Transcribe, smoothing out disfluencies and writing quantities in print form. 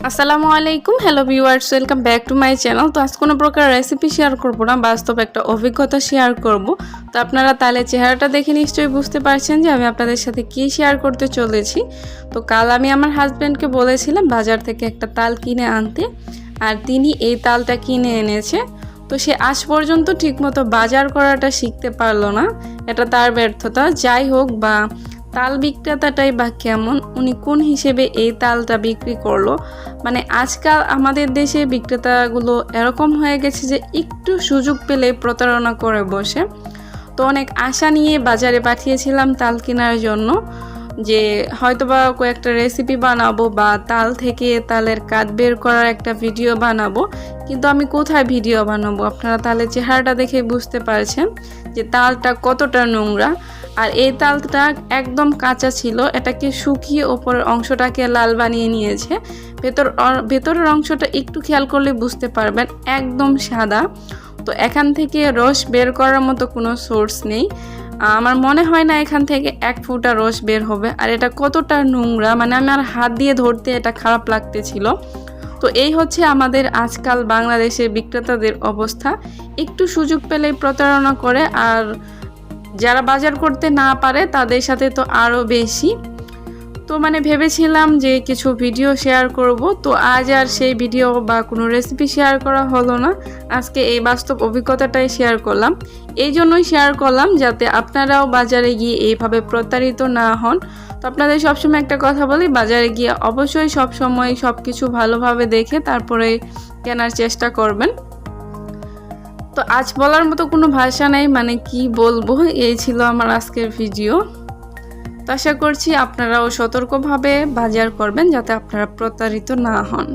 আসসালামু আলাইকুম, hello viewers, welcome back to my channel. তো আজ কোনো প্রকার রেসিপি শেয়ার করবো না, বাস্তব একটা অভিজ্ঞতা শেয়ার করব। তো আপনারা তাহলে চেহারাটা দেখে নিশ্চয়ই বুঝতে পারছেন যে আমি আপনাদের সাথে কি শেয়ার করতে চলেছি। তো কাল আমি আমার হাজব্যান্ডকে বলেছিলাম বাজার থেকে একটা তাল কিনে আনতে, আর তিনি এই তালটা কিনে এনেছে। তো সে আজ পর্যন্ত ঠিকমতো বাজার করাটা শিখতে পারলো না, এটা তার ব্যর্থতা। যাই হোক, বা তাল বিক্রেতাটাই বা কেমন, উনি কোন হিসেবে এই তালটা বিক্রি করলো। মানে আজকাল আমাদের দেশে বিক্রেতাগুলো এরকম হয়ে গেছে যে একটু সুযোগ পেলে প্রতারণা করে বসে। তো অনেক আশা নিয়ে বাজারে পাঠিয়েছিলাম তাল কেনার জন্য, যে হয়তোবা কয়েকটা রেসিপি বানাবো বা তাল থেকে তালের কাঠ বের করার একটা ভিডিও বানাবো। কিন্তু আমি কোথায় ভিডিও বানাবো? আপনারা তালের চেহারাটা দেখে বুঝতে পারছেন যে তালটা কতটা নোংরা। আর এই তালটা একদম কাঁচা ছিল, এটাকে শুকিয়ে ওপরের অংশটাকে লাল বানিয়ে নিয়েছে। ভেতরের অংশটা একটু খেয়াল করলে বুঝতে পারবেন একদম সাদা। তো এখান থেকে রস বের করার মতো কোনো সোর্স নেই। আমার মনে হয় না এখান থেকে এক ফোঁটা রস বের হবে। আর এটা কতটা নোংরা, মানে আমার হাত দিয়ে ধরতে এটা খারাপ লাগতেছিল। তো এই হচ্ছে আমাদের আজকাল বাংলাদেশের বিক্রেতাদের অবস্থা, একটু সুযোগ পেলেই প্রতারণা করে। আর যারা বাজার করতে না পারে তাদের সাথে তো আরও বেশি। তো মানে ভেবেছিলাম যে কিছু ভিডিও শেয়ার করব, তো আজ আর সেই ভিডিও বা কোনো রেসিপি শেয়ার করা হলো না। আজকে এই বাস্তব অভিজ্ঞতাটাই শেয়ার করলাম। এই জন্যই শেয়ার করলাম যাতে আপনারাও বাজারে গিয়ে এইভাবে প্রতারিত না হন। তো আপনাদের সবসময় একটা কথা বলি, বাজারে গিয়ে অবশ্যই সবসময় সব কিছু ভালোভাবে দেখে তারপরে কেনার চেষ্টা করবেন। তো আজ বলার মতো কোনো ভাষা নেই, মানে কি বলবো, এই ছিল আমার আজকের ভিডিও। তো আশা করছি আপনারাও সতর্কভাবে বাজার করবেন যাতে আপনারা প্রতারিত না হন।